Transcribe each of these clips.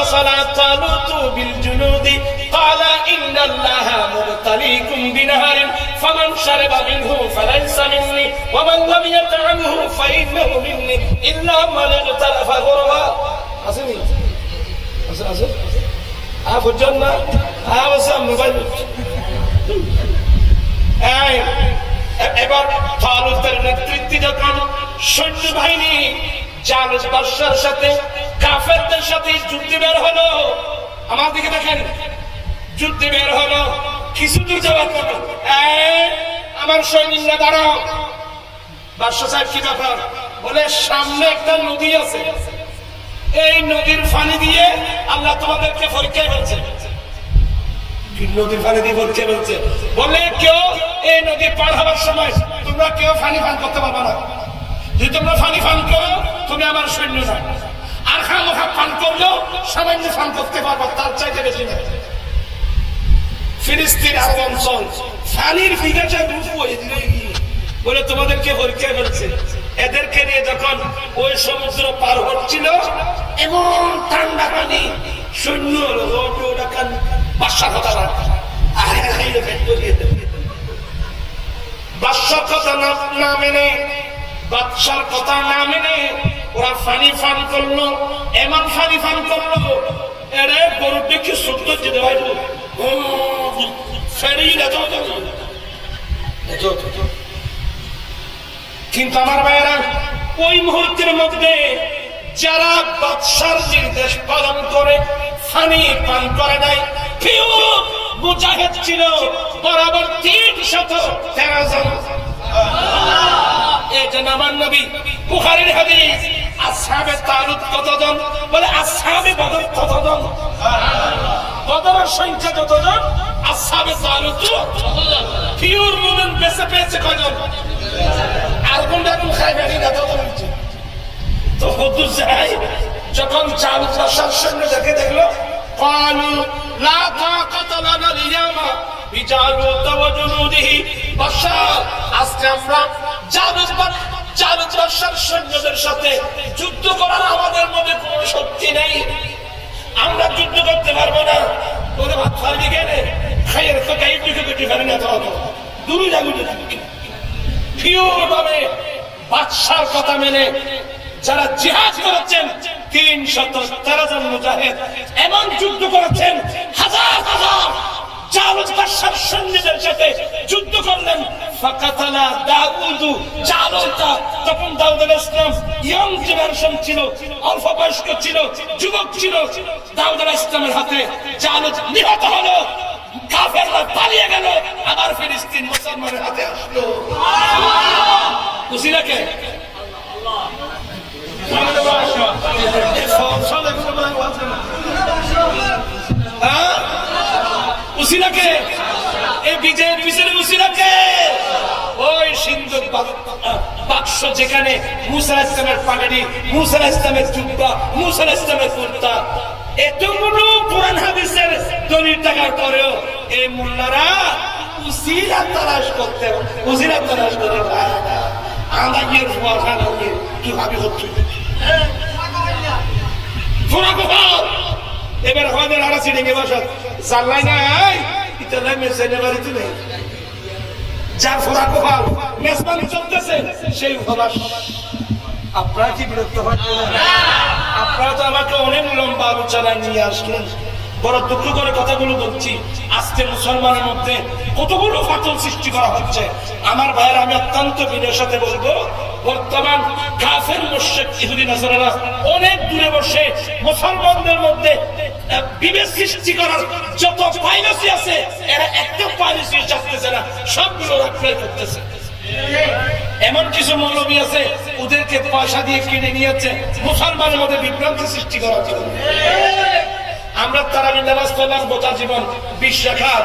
فصلى طالوت بالجنود قال إن الله مبتليكم بنهر فمن شرب منه فليس مني ومن لم يطعمه فإنه مني إلا من اغترف غرفا আসেনি আছে আছে বুঝছেন না মোবাইল এবার তালুতের নেতৃত্বে যখন সৈন্যবাহিনী জালুত বাদশার সাথে কাফেরদের সাথে যুদ্ধে বের হলো, আমার দিকে দেখেন, যুদ্ধে বের হলো, কিছু দূর যাওয়ার পর আমার সৈন্যরা দাঁড়াও। বাদশা সাহেব কি ব্যাপার? বলে সামনে একটা নদী আছে, এই নদীর পানি দিয়ে আল্লাহ তোমাদেরকে পরীক্ষা করছে। নদীর পানি দিয়ে পরীক্ষা করছে বলে কেউ এই নদী পার হওয়ার সময় তোমরা কেউ পানি পান করতে পারবে না। যদি তোমরা পানি পান করো তুমি আমার সৈন্য না, আর খামোখা পান করলেও সামান্য পান করতে পারবো, তার চাইতে বেশি না। ফিলিস্তিন আরব অঞ্চল পানির ফিগাটা রূপ হয়ে দিল বলে তোমাদেরকে পরীক্ষা করছে। এদেরকে নিয়ে যখন ওই সমুদ্র পার হচ্ছিল এমন ঠান্ডা পানি, সৈন্য বাদশার কথা বাদশার কথা না মেনে, বাদশার কথা না মেনে ওরা পানি পান করলো, এমন পানি পান করলো এরে গরু দেখে সত্য যেতে হয় কিন্তু আমার ভাইয়েরা ওই মুহূর্তের মধ্যে যারা বাদশার নির্দেশ পালন করে পানি পান করে নাই কেউ মুজাহিদ ছিল বরাবর 313 জন। এই জন্য আমার নবী বুখারীর হাদিস আসহাবে তালুত কতজন? বলে আসহাবে বদর কতজন? বদরের সংখ্যা যতজন আসহাবে তালুত ততজন। পিওর মুমিন বেঁচে পেয়েছে কয়জন? আর কোনটা কোন খাইবানি না তত হচ্ছে তো হুজুর যাই যখন জালুত বাদশার সৈন্য দেখলো ক্বালু লা তাকাতা লানা লিয়ামা বিজালুত ওয়া জুনুদিহি। বাদশা আজকে আমরা জালুত বাদশার সৈন্যদের সাথে যুদ্ধ করার আমাদের মধ্যে কোনো শক্তি নেই, আমরা যুদ্ধ করতে পারবো না। তোরে ভাত খাবি কেনে? খাইয়ের তো গাইড দিকে বেটি পারি না, তো দূরে যাবি ভাবে বাদশার কথা মেনে যারা জিহাদ করেছেন 313 জন মুজাহিদ এমন যুদ্ধ করেছেন, হাজার হাজার জালুত বাদশার সৈন্যদের সাথে যুদ্ধ করলেন। ফাকাতালা দাউদু জালুতা, তখন দাউদ আলাইহিস সালাম ইয়ং জেনারেশন ছিল, অল্প বয়স্ক ছিল, যুবক ছিল। দাউদ আলাইহিস সালামের হাতে জালুত নিহত হলো, কাফেররা পালিয়ে গেল, আবার ফিলিস্তিন মুসলমানের হাতে আসলো। খুশি লাগে? উসিলাকে এই বিজয়ের পিছনে উসিলাকে ওই সিন্ধুক বাক্স যেখানে মুসা আলাইহিস সালামের পাগড়ি, মুসা আলাইহিস সালামের জুব্বা, মুসা আলাইহিস সালামের কুর্তা, এতগুলো কোরআন হাদিসের দলিল থাকার পরেও এই মোল্লারা উসিলা তালাশ করতে আদায়ের ওয়াখানা কিভাবে হচ্ছে। এবার আমাদের আরা সিটিং এ বসা জানলাই নাই ইতালাই মেসেজে বাড়িতে নেই, যার ফোরা কোপাল মেজবানি চলতেছে সেই ফলাস। আপনারা কি বিরক্ত হয়? আপনারা তো আমাকে অনেক লম্বা আলোচনায় নিয়ে আসলেন, বড় দুঃখ করে কথাগুলো বলছি। আজকে মুসলমানের মধ্যে কতগুলো ফাটল সৃষ্টি করা হচ্ছে। আমার ভাইয়ের আমি অত্যন্ত বিনয়ের সাথে বলবো, বর্তমান কাফের মুশরিক ইহুদি নাসারারা অনেক দূরে বসে মুসলমানদের মধ্যে বিভেদ সৃষ্টি করার যত পাইলসি আছে এরা একটা পাইলসি চাচ্ছে না, সবগুলো অ্যাপ্লাই করতেছে। এমন কিছু মৌলবী আছে ওদেরকে পয়সা দিয়ে কিনে নিয়েছে মুসলমানের মধ্যে বিভ্রান্তি সৃষ্টি করার জন্য। আমরা তারাবির নামাজ পড়লাম গোটা জীবন 20 রাকাত,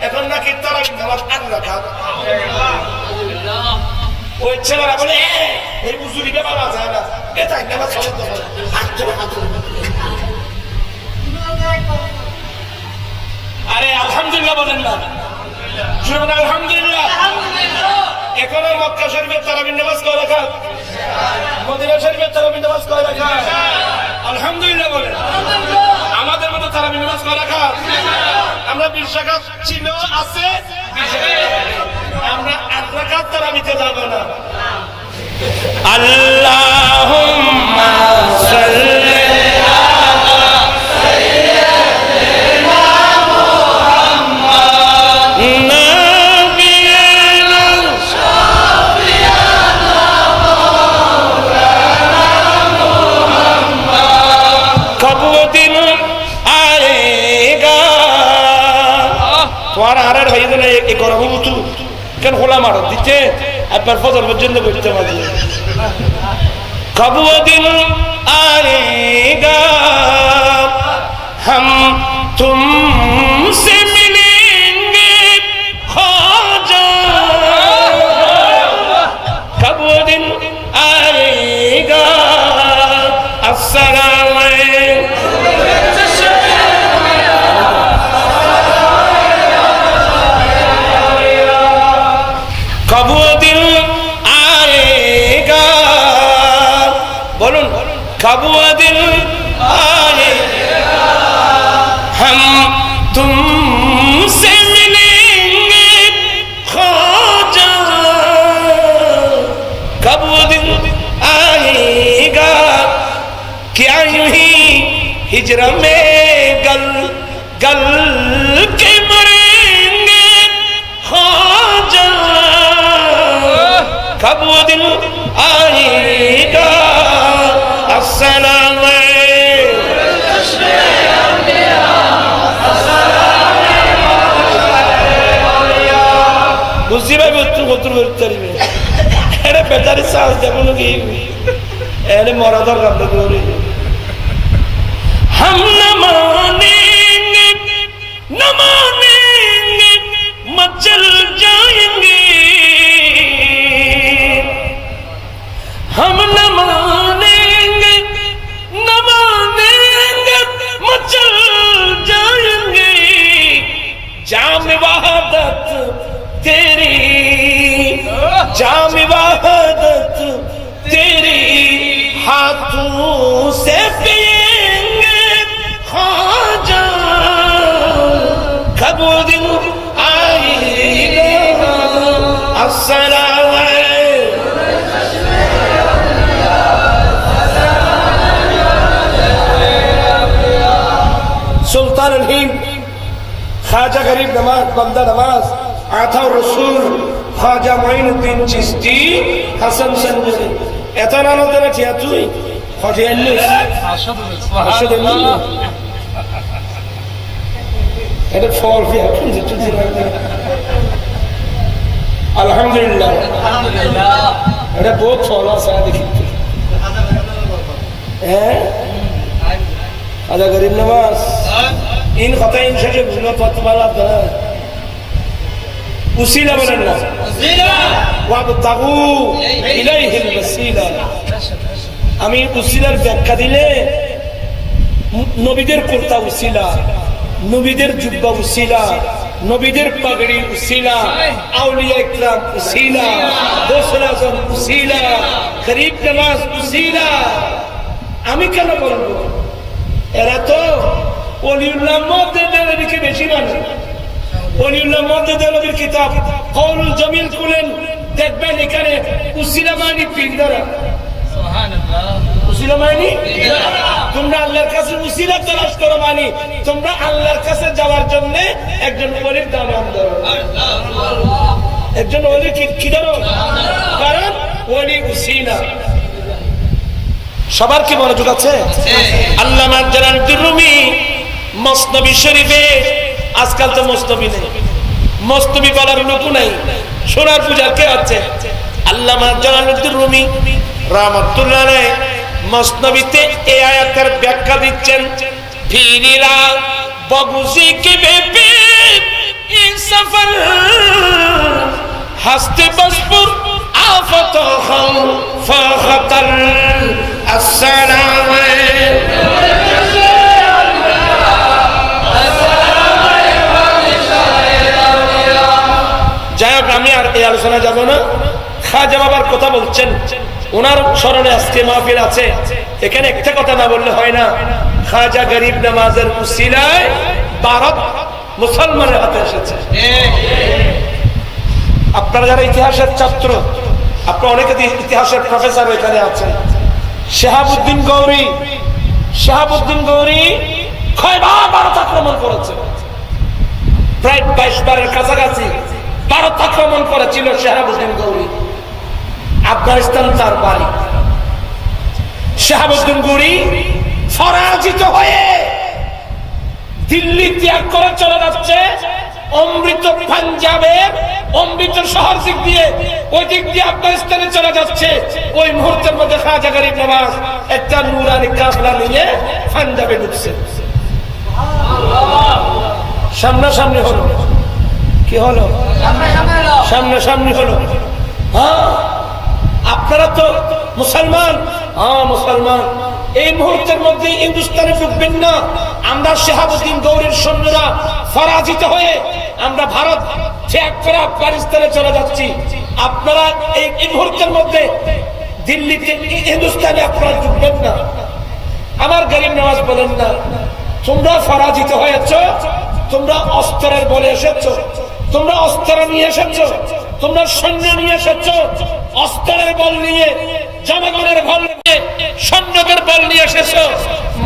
এখন নাকি তারাবির নামাজ 8 রাকাত। ওই ছেলেরা বলে এই উজুরি ব্যাপার আছে না, এটাই নামাজ পড়তে হবে 8 রাকাত। আরে আলহামদুলিল্লাহ বলেন না, আলহামদুলিল্লাহ। এখন মক্কা শরীফের তারাবির নামাজ কয় রাকাত? মদিনা শরীফের তারাবির নামাজ কয় রাকাত? আলহামদুলিল্লাহ বলেন। দুই রাকাত ছিল আছে আমরা 8 রাকাত তারাবিতে যাব না আল্লাহুম্মা সাল্লি আলা সাইয়্যিদিনা মুহাম্মদ নাবিয়িনা শাফিয়ানা মাওলানা মুহাম্মদ কব দিন আয়েগা তোমার আরের ভাই দিলে এই করব তো কেন খোলা মার দিতে আপনার ফজর পর্যন্ত করতে পারি কব দিন আয়েগা हम तुमसे मिलेंगे ख्वाजा कब वो दिन आएगा अस्सलाम कब वो दिन आएगा बोलून कब वो दिन आएगा हम तुमसे मिलेंगे ख्वाजा कब वो दिन आएगा क्या यूं ही हिजरा में गल गल के मरेंगे ख्वाजा कब वो दिन आएगा अस्सलाम বুঝছি ভাই কত করতে এটা বেটারি চার্জ দেবো নাকি এনে মরা দরকার করে हम न मानेंगे मचल जाएंगे हम न मानेंगे मचल जाएंगे जाम वहादत तेरी जाम वहादत तेरी हाथों से पिएंगे ख्वाजा कब वो दिन आएगा अस्सलाम सुल्तान हिंद ख्वाजा गरीब नवाज बंदा नवाज आथा रसूल ख्वाजा मोइनुद्दीन चिश्ती হাসান সঞ্জরি এত নানো দেনা ঠিয়া তুই খজে আনলিস এটা ফল কি এখন যে তুই আলহামদুলিল্লাহ এটা বহুত ফল আছে দেখি হ্যাঁ আদা গরিব নওয়াজ ইন কথা ইন শেষে বুঝলো ততবালা আপনারা উসিলা বলেন না ওয়াবতাগু ইলাইহিল ওয়াসিলা আমি উসিলার ব্যাখ্যা দিলে নবীদের কুর্তা উসিলা নবীদের জুব্বা উসিলা নবীদের পাগড়ি উসিলা আউলিয়া ইকরাম উসিলা গোসল আজম উসিলা গরিব নওয়াজ উসিলা আমি কেন বলবো এরা তো ওলিউল্লাহ মধ্যে লিখে বেশি মানে ওলিউল্লাহ মধ্যে নবীর কিতাব কওলুল জামিল খুলেন দেখবেন এখানে উসিলা মানে পিন্দারা সুবহানাল্লাহ উসিলা মানে তোমরা আল্লাহর কাছে উসিলা তালাশ করো মানে তোমরা আল্লাহর কাছে যাওয়ার জন্য একজন ওলির দামান ধরো একজন ওলি কি ধরো কারণ ওলি উসিলা সবার কি মনোযোগ আছে আল্লামা জালালউদ্দিন রুমি মসনবী শরীফে আজকাল তো মসনবী নেই মসনবী বলার লোক নাই সোনার পূজা কে আছে আল্লামা জালালউদ্দিন রুমি রাহমাতুল্লাহ আলাইহি মসনবীতে এই আয়াতের ব্যাখ্যা দিচ্ছেন ফিরিলা বগুজি কে বেপে এই সফর হাসতে বসপুর আফত খাম ফাখতার আসসালাম যাই হোক আমি আর এই আলোচনা যাব না খাজা বাবার কথা বলছেন ওনার স্মরণে আজকে মাহফিল আছে এখানে একটা কথা না বললে হয় না খাজা গরিব নওয়াজের উসিলায় ভারত মুসলমানের হাতে এসেছে। আপনারা যারা ইতিহাসের ছাত্র, আপনারা অনেকে ইতিহাসের প্রফেসর এখানে আছেন। শাহাবুদ্দিন গৌরী কয়বার ভারত আক্রমণ করেছে, প্রায় 22 বারের কাছাকাছি ভারত আক্রমণ করেছিল শাহাবুদ্দিন গৌরী। আফগানিস্তান তার বাড়ি। শাহাবুদ্দিন গৌরী পরাজিত হয়ে দিল্লি ত্যাগ করে চলে যাচ্ছে অমৃত পাঞ্জাবের অমৃত শহর দিক দিয়ে, ওই দিক দিয়ে আফগানিস্তানে চলে যাচ্ছে। ওই মুহূর্তের মধ্যে খাজা গরিব নওয়াজ একটা নুরানি কাফলা নিয়ে পাঞ্জাবে ঢুকছে। সামনাসামনি হলো। কি হলো? সামনাসামনি হলো। হ্যাঁ, আপনারা তো মুসলমান। হ্যাঁ মুসলমান। এই মুহূর্তের মধ্যে হিন্দুস্তানে ঢুকবেন না। আমরা শাহাবুদ্দিন গৌরীর সৈন্যরা পরাজিত হয়ে আমরা ভারত ত্যাগ করে আফগানিস্তানে চলে যাচ্ছি। আপনারা এই মুহূর্তের মধ্যে দিল্লিতে হিন্দুস্তানে আপনারা ঢুকবেন না। আমার গরিব নওয়াজ বলেন না, তোমরা পরাজিত হয়েছ, তোমরা অস্ত্রের বলে এসেছ, তোমরা অস্ত্র নিয়ে এসেছ, তোমরা সৈন্য নিয়ে এসেছ, অস্ত্রের বল নিয়ে, জনগণের বল নিয়ে, সৈন্যদের বল নিয়ে এসেছ।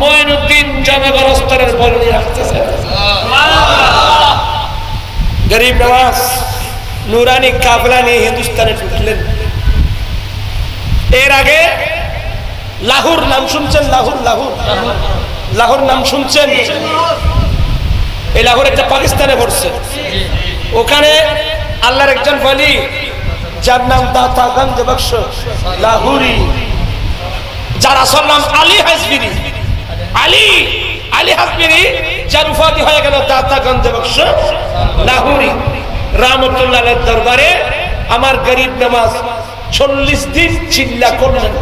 মঈনুদ্দিন জনগণ অস্ত্রের বল নিয়ে আসতেছে। গরিব নওয়াজ নুরানি কাফলা নিয়ে হিন্দুস্তানে ঢুকলেন। এর আগে লাহোর নাম শুনছেন? লাহোর নাম শুনছেন? এই লাহোর একটা পাকিস্তানে পড়ছে। ওখানে আল্লাহর একজন ওলি যার নাম দাতা গঞ্জ বখশ লাহোরি, যার আসল নাম আলী হাজবিরি, আলী হাজবিরি, যার উপাধি হয়ে গেল দাতা গঞ্জ বখশ লাহোরি রাহমাতুল্লাহ আলাইহির দরবারে আমার গরিব নওয়াজ 40 দিন চিল্লা করলেন।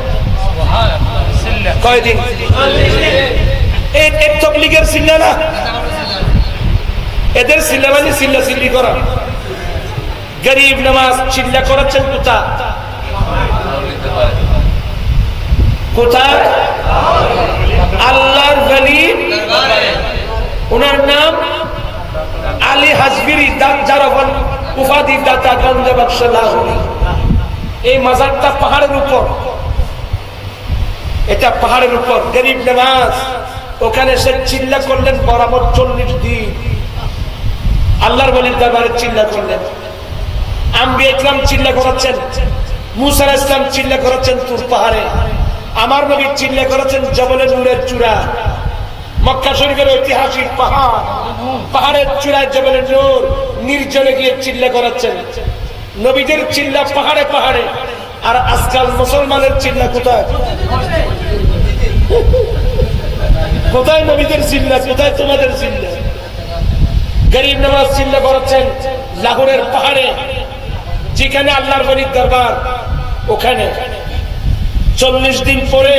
কয়দিন? এই তবলিগের চিল্লা না, এদের চিল্লা মানে চিল্লা চিল্লি করা। গরিব নওয়াজ চিল্লা করেছেন কোথায়? আল্লাহর ওলি, ওনার নাম আলী হাজবিরি, যার উপাধি দাতা গঞ্জ বখশ লাহোরি। এই মাজারটা পাহাড়ের উপর, এটা পাহাড়ের উপর। গরিব নওয়াজ ওখানে সে চিল্লা করলেন বরাবর 40 দিন। আল্লাহর ওলির দরবারে চিল্লা করলেন। আম্বিয়া ইকরাম চিল্লা করেছেন, মুসা আলাইহিস সালাম চিল্লা করেছেন তুর পাহাড়ে, আমার নবী চিল্লা করেছেন জবলে নূরের চূড়া, মক্কা শরীফের ঐতিহাসিক পাহাড়ের চূড়ায় জবলে নূর নির্জনে গিয়ে চিল্লা করেছেন। নবীদের চিল্লা পাহাড়ে পাহাড়ে, আর আজকাল মুসলমানের চিল্লা কোথায়? কোথায় নবীদের চিল্লা, কোথায় তোমাদের চিল্লা? গরিব নওয়াজ চিল্লা করেছেন লাহোরের পাহাড়ে, যেখানে আল্লাহর ওলির দরবার। ওখানে 40 দিন পরে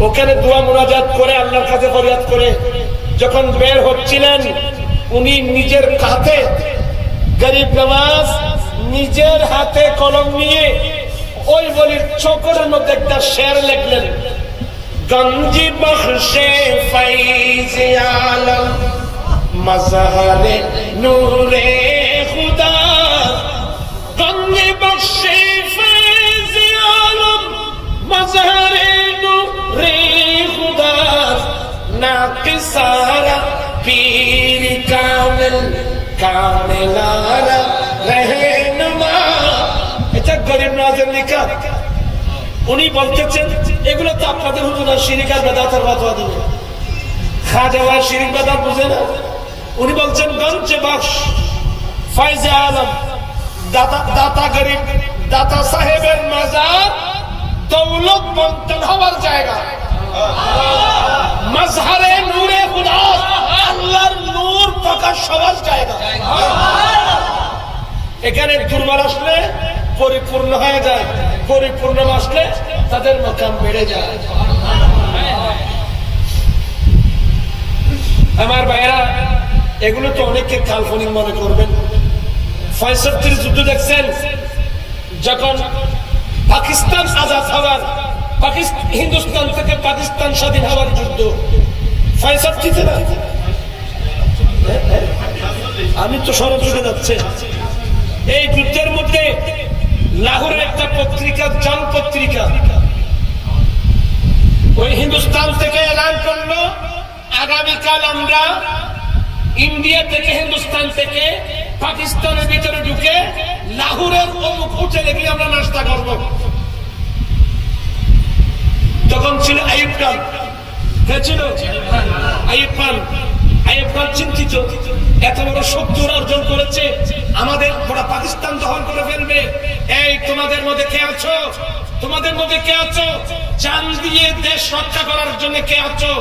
ওখানে দোয়া মুনাজাত করে আল্লাহর কাছে ফরিয়াদ করে যখন বের হচ্ছিলেন, উনি নিজের হাতে, গরিব নওয়াজ নিজের হাতে কলম নিয়ে ওই ওলির চোখের মধ্যে একটা শের লিখলেন, গঞ্জি বখশে ফৈজ আলম মজহরে নূরে খুদা, গঞ্জি বখশে ফৈজ আলম মজহরে নূরে খুদা, নাকিসারা পীর কামিল কামিলারা রহনুমা। এটা গরিব নওয়াজের লেখা। উনি বলতেছেন এগুলো তো আপনাদের হুজুরা শিরক আর বেদাতের ফতোয়া দিবে, খাজা ওয়া শিরক বেদাত বুঝে না। উনি বলছেন গঞ্জে বখশ ফৈজ আলম, দাতা গরিব, দাতা সাহেবের মাজার দৌলত বন্টন হওয়ার জায়গা, মজহরে নূরে খুদা, আল্লাহর নূর প্রকাশ হওয়ার জায়গা। এখানে দুর্বল আসলে পরিপূর্ণ হয়ে যায়, পরিপূর্ণ আসলে তাদের মাকাম বেড়ে যায়। আমার ভাইরা, এগুলো তো অনেকে কাল্পনিক মনে করবেন। 65 যুদ্ধ দেখছেন, যখন পাকিস্তান আজাদ হওয়ার, হিন্দুস্তান থেকে পাকিস্তান স্বাধীন হওয়ার যুদ্ধ 65 না আমি তো সরজুগে যাচ্ছে এই যুদ্ধের মধ্যে লাহোরের একটা পত্রিকা জন পত্রিকা ওই হিন্দুস্তান থেকে এলান করলো আগামীকাল আমরা ইন্ডিয়া থেকে হিন্দুস্তান থেকে পাকিস্তানের ভিতরে ঢুকে লাহোরের অমুক হোটেলে গিয়ে আমরা নাস্তা করব। তখন ছিল আইয়ুব খান, কে ছিল? আইয়ুব খান। আইয়ুব খান চিন্তিত, এত বড় শক্তি অর্জন করেছে, আমাদের পুরো পাকিস্তান দখল করে ফেলবে। এই তোমাদের মধ্যে কে আছো? তোমাদের মধ্যে কে আছো জান দিয়ে দেশ রক্ষা করার জন্য কে আছো?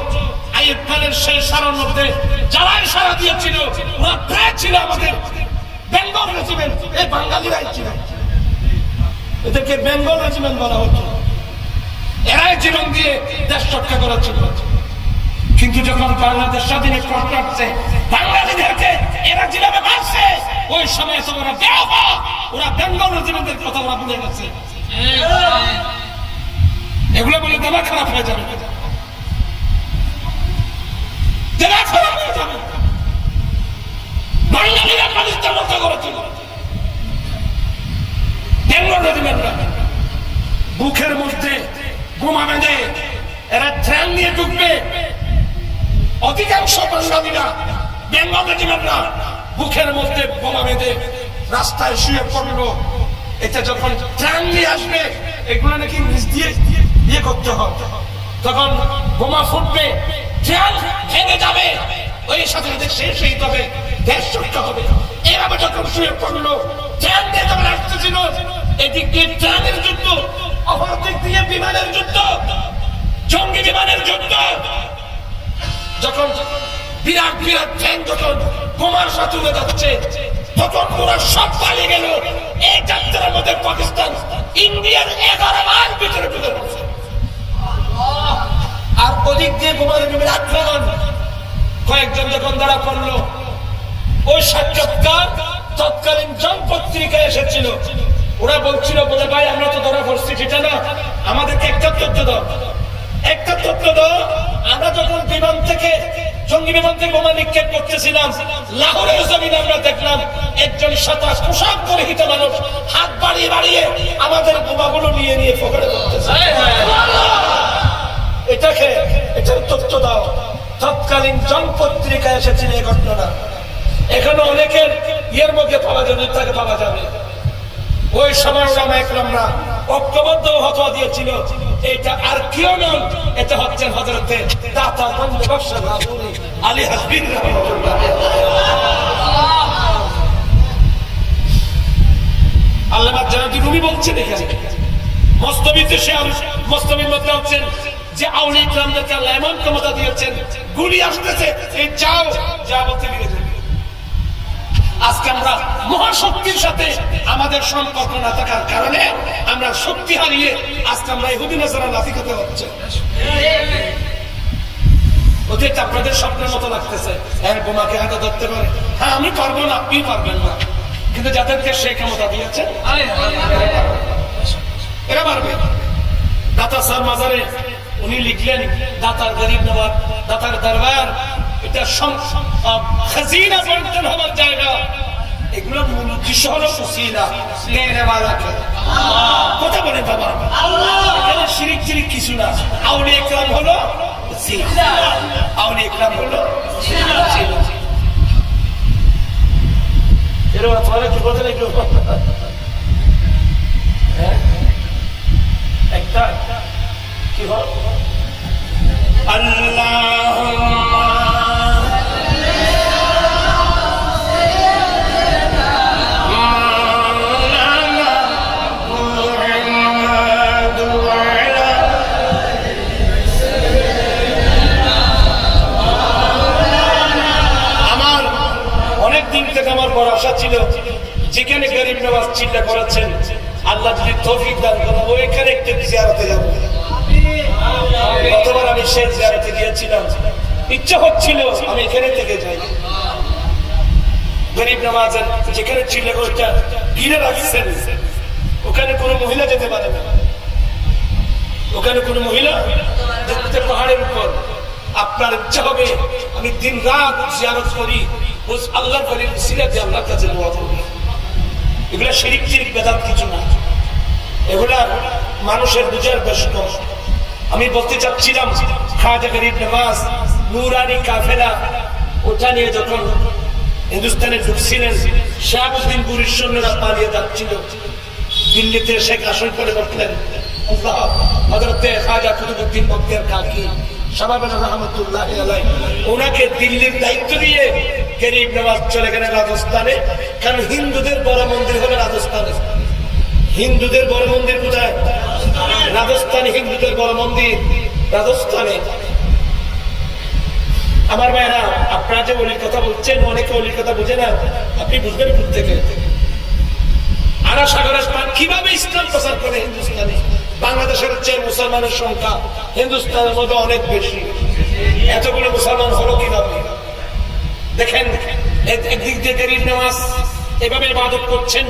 আইয়ুব খানের সেই সারার মধ্যে যারাই সারা দিয়েছিল ওরা প্রায় ছিল আমাদের বেঙ্গল রেজিমেন্ট। এই বাঙালিরাই ছিল, এদেরকে বেঙ্গল রেজিমেন্ট বলা হতো। এরাই জীবন দিয়ে দেশ রক্ষা করার ছিল। কিন্তু যখন বাংলাদেশ স্বাধীনের পর কাটছে বাঙালিদেরকে এরা যেভাবে মারছে ওই সময় ওরা বেয়াবা, ওরা বেঙ্গল রেজিমেন্টের কথা ওরা ভুলে গেছে। এগুলো বলে দেওয়া খারাপ হয়ে যাবে, দেওয়া খারাপ হয়ে যাবে। বাঙালিরা পাকিস্তান রক্ষা করেছিল, বেঙ্গল রেজিমেন্ট বুকের মধ্যে বোমা বেঁধে এরা ট্রেন নিয়ে ঢুকবে। অধিকাংশ বাঙালিরা বেঙ্গল রেজিমেন্টরা বুকের মধ্যে বোমা বেঁধে রাস্তায় শুয়ে পড়লো। এটা যখন ট্রেন নিয়ে আসবে এগুলো নাকি নিচ দিয়ে ইয়ে করতে হবে, তখন বোমা ফুটবে, ট্রেন ভেঙে যাবে, ওই সাথে সাথে শেষ হয়ে যাবে, দেশ রক্ষা হবে। এভাবে যখন শুয়ে পড়লো ট্রেন দিয়ে যখন আসতেছিল, এদিক দিয়ে ট্রেনের যুদ্ধ, অপর দিক দিয়ে বিমানের যুদ্ধ, জঙ্গি বিমানের যুদ্ধ। যখন বিরাট বিরাট ট্রেন যখন বোমার সাথে উড়ে যাচ্ছে তখন ওরা সব পালিয়ে গেল। এই যাত্রার মধ্যে পাকিস্তান ইন্ডিয়ার 11 মাইল ভিতরে ঢুকে পড়ছে। আর ওদিক দিয়ে বোমার বিমান আক্রমণ। কয়েকজন যখন ধরা পড়লো, ওই সাক্ষাৎকার তৎকালীন জন পত্রিকায় এসেছিল। ওরা বলছিল বলে ভাই আমরা তো ধরা পড়ছি, সেটা না, আমাদেরকে একটা তথ্য দাও, একটা তথ্য দাও। আমরা যখন বিমান থেকে জঙ্গি বিমান থেকে বোমা নিক্ষেপ করতেছিলাম লাহোরের জমিনে আমরা দেখলাম একজন সাদা পোশাক পরিহিত মানুষ হাত বাড়িয়ে বাড়িয়ে আমাদের বোমাগুলো নিয়ে নিয়ে পকেটে করতেছে। এটাকে এটার তথ্য দাও। তৎকালীন জন পত্রিকায় এসেছিল এই ঘটনা। এখানে অনেকের ইয়ের মধ্যে পাওয়া যাবে, তাকে পাওয়া যাবে। ওই সময় ওরা একরামরা ঐক্যবদ্ধ হতোয়া দিয়েছিল। এটা আর কেউ নন, এটা হচ্ছে হযরতে দাতা বন্ধু বক্স আলী হাসবিন রাহমাতুল্লাহ। আল্লামা জালালউদ্দিন রুমি বলছেন এখানে মস্তবিতে সে মস্তবির মধ্যে হচ্ছেন যে আউলিয়া ইকরামদেরকে আল্লাহ এমন ক্ষমতা দিয়েছেন, গুলি আসতেছে এই যাও যা বলতে বিরত। আজকে আমরা মহাশক্তির সাথে আমাদের সম্পর্ক না থাকার কারণে আমরা শক্তি হারিয়ে আজকে আমরা ইহুদি নাসারা লাথি খেতে হচ্ছে। ওদের আপনাদের স্বপ্নের মতো লাগতেছে, হ্যাঁ বোমাকে হাতে ধরতে পারে, হ্যাঁ আমি পারবো না, আপনি পারবেন না, কিন্তু যাদেরকে সে ক্ষমতা দিয়েছে এরা পারবে। দাতা সাহেব মাজারে উনি লিখলেন দাতার গরিব নওয়াজ, দাতার দরবার এটা খাজিনা বন্টন হওয়ার জায়গা। এগুলোর মূল উদ্দেশ্য হলো উসিলা, নেনেওয়ালাকে কথা বলে বাবা। এখানে শিরিক চিরিক কিছু না। আউলিয়া ইকরাম হলো উসিলা, আউলিয়া ইকরাম হলো উসিলা। এরকম আপনারা কি বলতে লাগলো? একটা কি হল আল্লাহুম্মা আমার বড় আশা ছিল যেখানে গরিব নওয়াজ চিন্তা করেছেন আল্লাহ যদি তৌফিক দান করেন ওইখানে একটু জিয়ারতে যাব। গতবার আমি সেই জিয়ারতে গিয়েছিলাম, ইচ্ছা হচ্ছিল আমি এখানে থেকে যাই। গরিব নওয়াজের যেখানে চিন্তা করতে ঘিরে রাখছেন ওখানে কোনো মহিলা যেতে পারে না, ওখানে কোনো মহিলা দেখতে পাহাড়ের উপর। আপনার ইচ্ছা হবে আমি দিন রাত জিয়ারত করি, আল্লাহর ওলির উসিলাতে আল্লাহর কাছে দোয়া করবে। এগুলা শিরিক শিরিক বেদাত কিছু না, এগুলা মানুষের বুঝার বেশ কম। আমি বলতে চাচ্ছিলাম খাজা গরিব নওয়াজ নুরানি কাফেলা ওটা নিয়ে যখন হিন্দুস্তানে ঢুকছিলেন, শাহাবুদ্দিন বুরির সৈন্যরা পালিয়ে যাচ্ছিল, দিল্লিতে শেখ আসন করে বসলেন হযরতে খাজা কুতুবউদ্দিন বখতিয়ার কাকি রহমতুল্লাহ আলাইহি, ওনাকে দিল্লির দায়িত্ব দিয়ে গরিব নওয়াজ চলে গেলেন রাজস্থানে। কারণ হিন্দুদের বড় মন্দির হলো রাজস্থানে। হিন্দুদের বড় মন্দির কোথায়? রাজস্থানে। হিন্দুদের বড় মন্দির রাজস্থানে। আমার ভাইরা, আপনারা যে ওলির কথা বলছেন, অনেকে ওলির কথা বুঝে না, আপনি বুঝবেন কোথা থেকে? আরা সাগরের পান কিভাবে ইসলাম প্রচার করে হিন্দুস্তানে? বাংলাদেশের চেয়ে মুসলমানের সংখ্যা হিন্দুস্তানের মধ্যে অনেক বেশি। এতগুলো মুসলমান হলো কিভাবে? দেখেন, একদিক দিয়ে গরিব নওয়াজ এভাবে ইবাদত করছেন,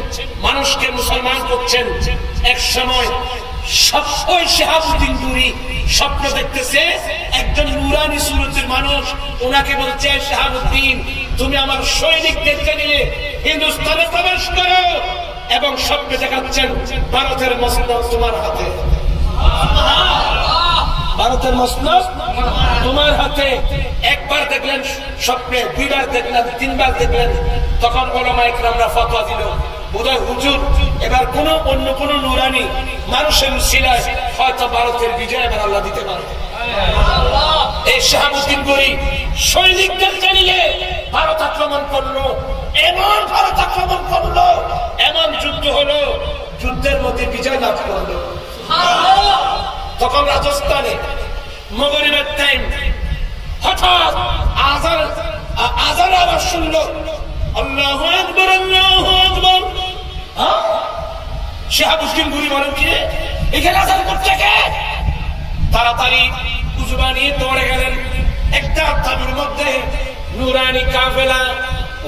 মানুষকে মুসলমান করছেন। এক সময় ওই শাহাবুদ্দিন বুরি স্বপ্ন দেখতেছে, একজন নুরানি সুরতের মানুষ ওনাকে বলছে, শাহাবুদ্দিন তুমি আমার সৈনিকদেরকে নিয়ে হিন্দুস্তানে প্রবেশ করো, এবং স্বপ্নে দেখাচ্ছেন ভারতের মসনদ তোমার হাতে, ভারতের মসনদ তোমার হাতে। একবার দেখলেন স্বপ্নে, দুইবার দেখলেন, তিনবার দেখলেন, তখন উলামায়ে কেরামরা ফতোয়া দিল, বোধহয় হুজুর এবার অন্য কোন নুরানি মানুষের উসিলায় হয়তো ভারতের বিজয় এবার আল্লাহ দিতে পারে। এই শাহাবুদ্দিন বুরি সৈনিকদেরকে নিয়ে ভারত আক্রমণ করলো, এমন ভারত আক্রমণ করলো, এমন যুদ্ধ হলো, যুদ্ধের মধ্যে বিজয় লাভ করলো। তখন রাজস্থানে মাগরিবের টাইম হঠাৎ আজান আওয়াজ শুনলো, আল্লাহু আকবার, আল্লাহু আকবার। শাহাবুদ্দিন বুরি বলেন, কি এখানে আজান করছে কে? তাড়াতাড়ি উজু নিয়ে দৌড়ে গেলেন। একটা তাবুর মধ্যে নুরানি কাফেলা,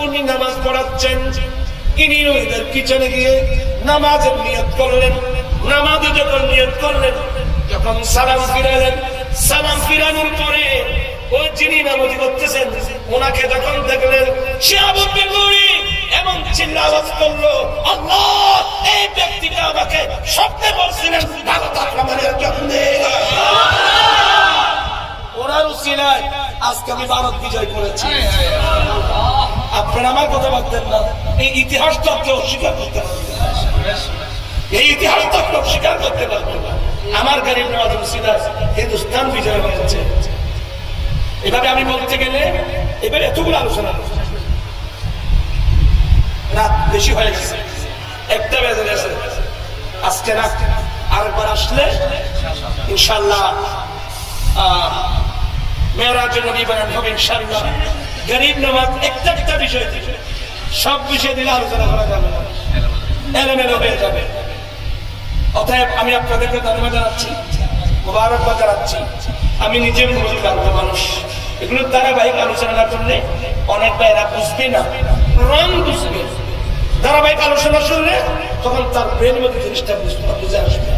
উনি নামাজ পড়াচ্ছেন, ইনি ওদের পিছনে গিয়ে নামাজের নিয়ত করলেন। নামাজে যখন নিয়ত করলেন, যখন সালাম ফিরালেন, সালাম ফিরানোর পরে ওই যিনি নামাজ করতেছেন ওনাকে যখন দেখলেন, শাহাবুদ্দিন বুরি এমন চিল্লা আওয়াজ করলো, আল্লাহ, এই ব্যক্তিটা আমাকে স্বপ্নে বলছিলেন ভারত আক্রমণের জন্য, ওনার উসিলায় আজকে আমি ভারত বিজয় করেছি। আপনারা আমার কথা ভাবতেন না, এই ইতিহাস তত্ত্ব অস্বীকার করতে পারবেন, এই ইতিহাস তত্ত্ব অস্বীকার করতে পারবেন না। আমার গরিব নওয়াজ উসিলায় হিন্দুস্তান বিজয় হয়েছে। এভাবে আমি বলতে গেলে এবার এতগুলো আলোচনা, রাত বেশি হয়ে গেছে, একটা বেজে গেছে। আজকে রাত আরেকবার আসলে ইনশাআল্লাহ মেরাজুন নবী বয়ান হবে ইনশাআল্লাহ। গরিব নওয়াজ একটা বিষয় দিবে, সব বিষয় দিলে আলোচনা করা যাবে না, এলোমেলো হয়ে যাবে। অতএব আমি আপনাদেরকে ধন্যবাদ জানাচ্ছি, মোবারকবাদ জানাচ্ছি। আমি নিজের মানুষ, এগুলোর ধারাবাহিক আলোচনা করলে অনেক ভাইরা বুঝবে না, রং বুঝবে। ধারাবাহিক আলোচনা শুনলে তখন তার ব্রেনের মধ্যে জিনিসটা বুঝে আসবে।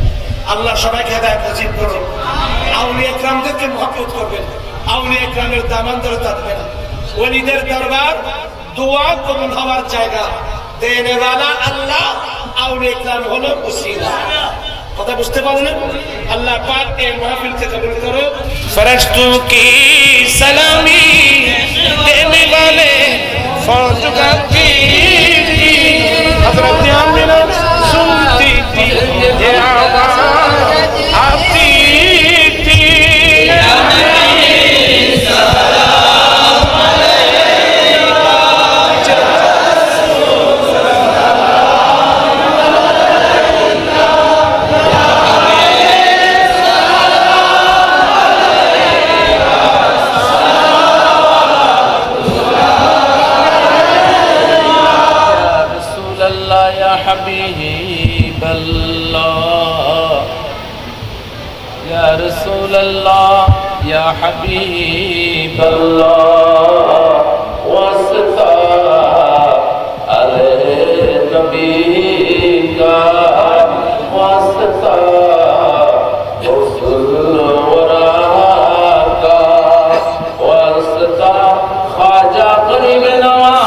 আল্লাহ সবাইকে হেদায়েত নসিব করুন। আউলিয়া কেরামদেরকে মহব্বত করবেন, আউলিয়া কেরামের দামান ধরে থাকবেন। ওলিদের দরবার দোয়া কবুল হওয়ার জায়গা, দেনে ওয়ালা আল্লাহ, আউলিয়া কেরাম হলো ওসিলা। কথা বুঝতে পারলেন? আল্লাহ পাক এই মাহফিলকে কবুল করো। ফেরেশতোं की सलामी देने वाले फौज का हज़रत आमिना सुनती थी ये आवाज़ आती थी, सलाम अलैका या रसूल अल्लाह या हबीब अल्लाह वास्ता अरे नबी का वास्ता रसूल वरा का वास्ता ख्वाजा गरीब नवाज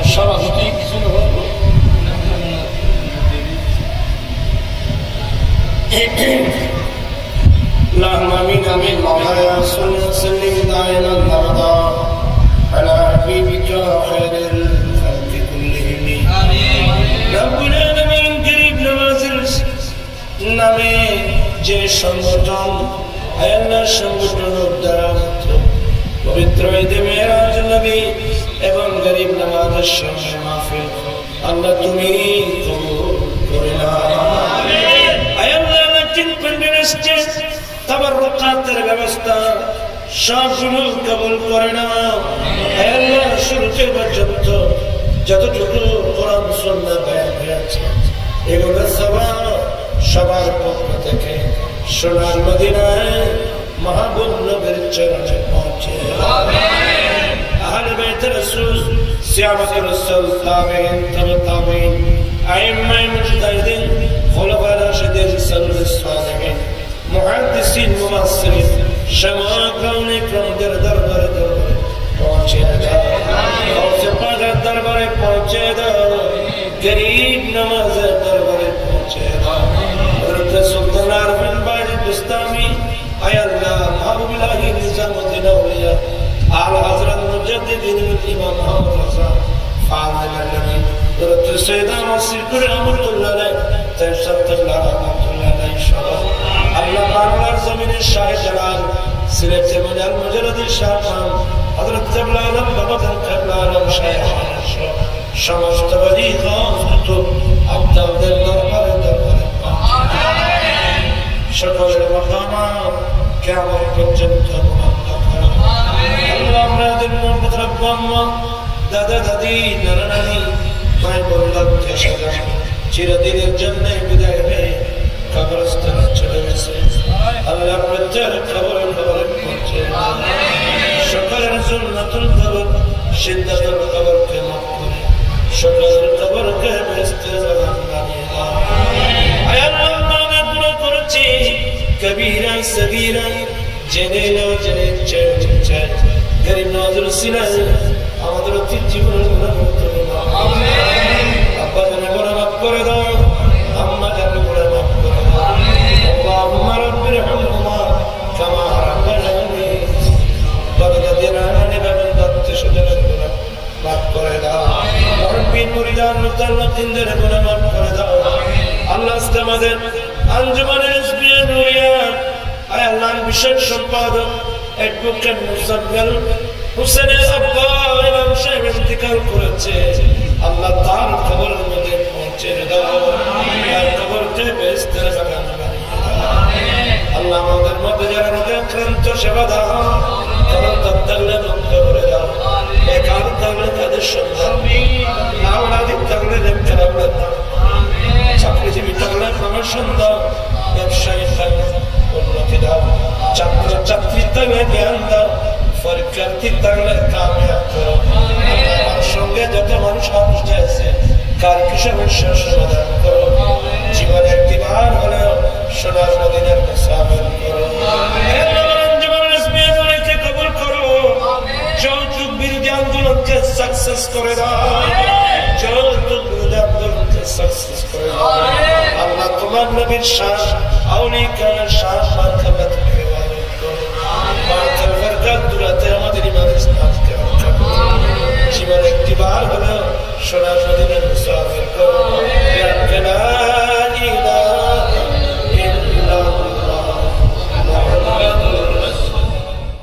সভাপতি কিছু اللهم امين امين مولاي صل وسلم دائما ابدا على حبيبك خير الخلق كلهم امين رب العالمين قريب نوازل নামে যে সংগঠন আল্লাহ সংগঠনের দ্বারা পবিত্র ঈদে মেরাজ নবী এবং গরিব নামাজের সঙ্গে মাহফিল আল্লাহ তুমি কবুল করে নাও আমিন আল্লাহ লাকিন পেন্ডেন্সে তাবাররুকাতের ব্যবস্থা সবগুলো কবুল করে নাও আল্লাহ শুরু থেকে পর্যন্ত যতটুকু কোরআন সুন্নাহ বয়ান হয়েছে এগুলো সবার পক্ষ থেকে সোনার মদিনায় মাহবুব নবীর চরণে পৌঁছে আমিন আহলে বাইত রাসূল সিয়ামত রাসূল তাবিঈন তাবিঈন আইম্মায়ে মুজতাহিদিন খুলাফায়ে রাশিদিন সালফুস সালিহিন মুহাদ্দিসিন মুফাসসিরিন শামা কাউনে কাউনের দরবারে পৌঁছে দাও গৌসে পাকের দরবারে পৌঁছে দাও গরীব নওয়াজের দরবারে পৌঁছে দাও সুলতান আরফিন বাড়ি বুস্তামি আয় আল্লাহ মাহবুবুল্লাহি নিজামুদ্দিন আউলিয়া আলা হযরত মুজাদ্দিদিন ইমাম মুহাম্মদ রাসূল ফাযিল আল-নবী হযরত সৈয়দা মাসিকুর রহমাতুল্লাহ আলাইহি তাশাদ্দাল্লাহ রাহমাতুল্লাহ আলাইহি শাহ আল্লাহ বাংলার জমিনের শাহ জালাল সিলেটের মজাল মুজাররদ শাহ খান হযরত জাবলা আলম বাবা কাবলা আলম শাহ সমস্ত ওলি খাস আপনাদের দরবারে সকলের মাকামাত কিয়ামত পর্যন্ত আল্লাহ আমাদের মুরব্বা দাদা দাদি নানা নানি ভাই বোনদের সাথে চিরদিনের জন্য বিদায় হয়ে কবরস্থানে চলে গেছে আল্লাহ প্রত্যেক খবরে পৌঁছে সকলের সুন্নাতুল কবর সিদ্ধাতুল কবরকে মাফ করে সকলের কবরকে বেহেশতে জান্নাত বানিয়ে দাও আয় আল্লাহ কবিরা সগীরা জেনে নাও জেনে চাই গরিব নওয়াজের সিলায় আমাদের অতীত জীবনের গুনাহ করে দাও আমিন আব্বা জানের গুনাহ মাফ করে দাও আম্মা জানের গুনাহ মাফ করে দাও আল্লাহুম্মা রাব্বিরহামহুমা কামা রাব্বায়ানি বাগদাদিনা নিবাবেন দত্ত সুজনের গুনাহ মাফ করে দাও মুহিব্বিন মুরিদান মুতাল্লাকিনদের গুনাহ মাফ করে দাও আল্লাহ আজকে আমাদের আঞ্জুমানের ইসমিয়া নুরিয়া আয় আল্লাহর বিশেষ সম্পাদক অ্যাডভোকেট মুসাদ্দাল হোসেনের আব্বা ইমাম সাহেব ইন্তেকাল করেছে আল্লাহ তার কবরের মধ্যে পৌঁছে দাও তার কবরকে বেহেশতের বাগান বানিয়ে দাও আল্লাহ আমাদের মধ্যে যারা রোগে আক্রান্ত সেবা দাও কারণ তাদের মুক্ত করে দাও বেকার থাকলে তাদের সন্ধান আওলাদ থাকলে নেমখানা দাও চাকরিজীবী থাকলে প্রমোশন দাও ব্যবসায়ী থাকলে উন্নতি দাও ছাত্র ছাত্রী থাকলে জ্ঞান দাও পরীক্ষার্থী থাকলে কামিয়াব করো আমার সঙ্গে যত মানুষ আসতে আছে কার কি সমস্যার সমাধান করো জীবনে একটিবার হলেও সোনার মদিনার মুসাফির করো কবুল করো যৌতুক বিরোধী আন্দোলনকে সাকসেস করে দাও যৌতুক বিরোধী আন্দোলনকে সাকসেস করে দাও আল্লাহ তোমার নবীর শান আউলিয়া কেরামের শান মারহামাত করে ওয়ারিদ করো মাতার বরকত দুরাত